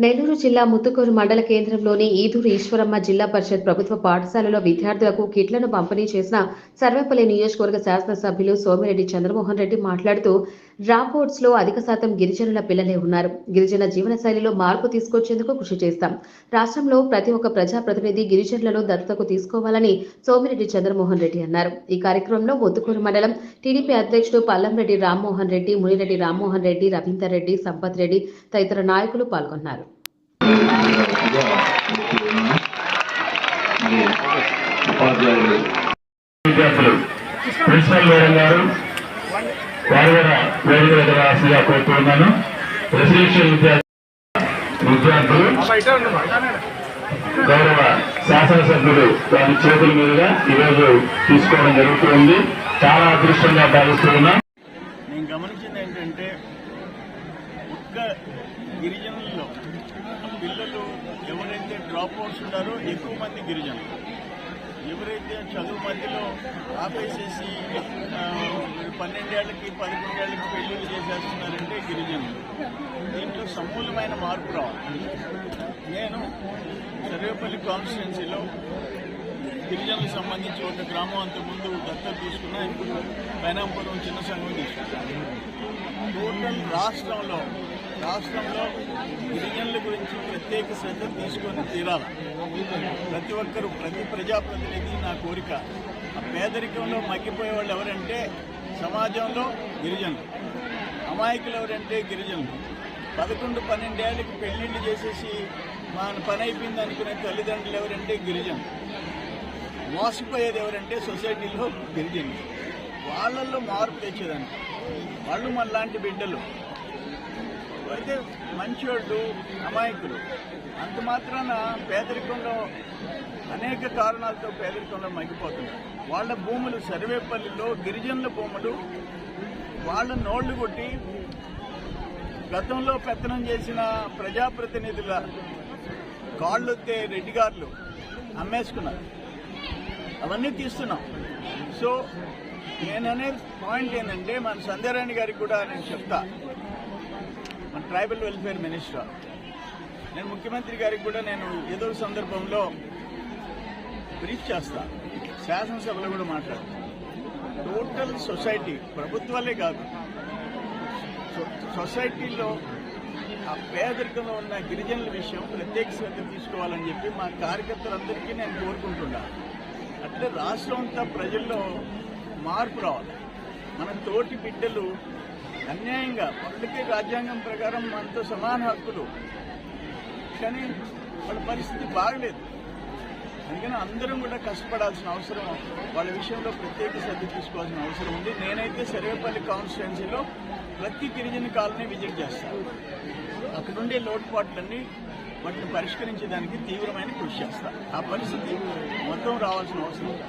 నెల్లూరు జిల్లా ముత్తుకూరు మండల కేంద్రంలోని ఈదూరు ఈశ్వరమ్మ జిల్లా పరిషత్ ప్రభుత్వ పాఠశాలలో విద్యార్థులకు కిట్లను పంపిణీ చేసిన సర్వేపల్లి నియోజకవర్గ శాసనసభ్యులు సోమిరెడ్డి చంద్రమోహన్ రెడ్డి మాట్లాడుతూ డ్రాప్అవుట్స్ లో అధిక శాతం గిరిజనుల పిల్లలే ఉన్నారు. గిరిజన జీవనశైలిలో మార్పు తీసుకొచ్చేందుకు కృషి చేస్తాం. రాష్ట్రంలో ప్రతి ఒక్క ప్రజాప్రతినిధి గిరిజనులను దత్తతకు తీసుకోవాలని సోమిరెడ్డి చంద్రమోహన్ రెడ్డి అన్నారు. ఈ కార్యక్రమంలో ముత్తుకూరు మండలం టీడీపీ అధ్యక్షుడు పల్లంరెడ్డి రామ్మోహన్ రెడ్డి, మునిరెడ్డి రామ్మోహన్ రెడ్డి, రవీందర్ రెడ్డి, సంపత్ రెడ్డి తదితర నాయకులు పాల్గొన్నారు. ప్రిన్సిపల్ మేడం గారు వారు కూడా వేదిక దగ్గర రాసిగా కోరుతున్నాను. రెసిడెన్షియల్ విద్యార్థులు గౌరవ శాసనసభ్యులు వారి చేతుల మీదుగా ఈరోజు తీసుకోవడం జరుగుతుంది. చాలా అదృష్టంగా భావిస్తున్నాం. నేను గమనించింది ఏంటంటే గిరిజనుల్లో పిల్లలు ఎవరైతే డ్రాప్ అవుట్స్ ఉన్నారో ఎక్కువ మంది గిరిజనులు, ఎవరైతే చదువు మధ్యలో ఆపేసేసి 12 ఏళ్ళకి 11 ఏళ్ళకి పెళ్లిళ్ళు చేసేస్తున్నారంటే గిరిజనులు. దీంట్లో సమూలమైన మార్పు రావాలి. నేను సర్వేపల్లి కాన్స్టిట్యున్సీలో గిరిజనులకు సంబంధించి ఒక గ్రామం అంతకుముందు దత్తత తీసుకున్నా, ఇప్పుడు బైనాంపురం చిన్న సంఘం తీసుకున్నాను. టోటల్ రాష్ట్రంలో గిరిజనుల గురించి ప్రత్యేక శ్రద్ధ తీసుకొని తీరాలి. ప్రతి ఒక్కరూ, ప్రతి ప్రజాప్రతినిధి నా కోరిక. ఆ పేదరికంలో మగ్గిపోయే వాళ్ళు ఎవరంటే సమాజంలో గిరిజనులు, అమాయకులు ఎవరంటే గిరిజనులు. 11-12 ఏళ్ళకి పెళ్లిళ్ళు చేసేసి మన పని అయిపోయింది అనుకునే తల్లిదండ్రులు ఎవరంటే గిరిజనులు. మోసపోయేది ఎవరంటే సొసైటీలో గిరిజనులు. వాళ్ళల్లో మార్పు తెచ్చేదానికి వాళ్ళు మనలాంటి బిడ్డలు అయితే మంచివాళ్ళు, అమాయకులు. అంత మాత్రాన పేదరికంలో అనేక కారణాలతో పేదరికంలో మగ్గిపోతున్నారు. వాళ్ళ భూములు సర్వేపల్లిలో గిరిజనుల భూములు వాళ్ళ నోళ్లు కొట్టి గతంలో పెత్తనం చేసిన ప్రజాప్రతినిధుల కాళ్ళొత్తే రెడ్డి గారులు అమ్మేసుకున్నారు. అవన్నీ తీస్తున్నాం. సో నేననే పాయింట్ ఏంటంటే, మన సంధ్యారాణి గారికి కూడా నేను చెప్తా, మన ట్రైబల్ వెల్ఫేర్ మినిస్టర్, నేను ముఖ్యమంత్రి గారికి కూడా నేను ఏదో సందర్భంలో బ్రీఫ్ చేస్తా, శాసనసభలో కూడా మాట్లాడతాను. టోటల్ సొసైటీ, ప్రభుత్వాలే కాదు, సొసైటీలో ఆ పేదరికంలో ఉన్న గిరిజనుల విషయం ప్రత్యేక శ్రద్ధ తీసుకోవాలని చెప్పి మా కార్యకర్తలందరికీ నేను కోరుకుంటున్నాను. అట్లే రాష్ట్రం అంతా ప్రజల్లో మార్పు రావాలి. మన తోటి బిడ్డలు అన్యాయంగా, వాళ్ళకే రాజ్యాంగం ప్రకారం మనతో సమాన హక్కులు, కానీ వాళ్ళ పరిస్థితి బాగలేదు. అందుకని అందరం కూడా కష్టపడాల్సిన అవసరం, వాళ్ళ విషయంలో ప్రత్యేక శ్రద్ధ తీసుకోవాల్సిన అవసరం ఉంది. నేనైతే సర్వేపల్లి కాన్స్టిట్యున్సీలో ప్రతి గిరిజన కాలనీ విజిట్ చేస్తాను. అక్కడుండే లోటుపాట్లన్నీ వాటిని పరిష్కరించడానికి తీవ్రమైన కృషి చేస్తాను. ఆ పరిస్థితి మొత్తం రావాల్సిన అవసరం ఉంది.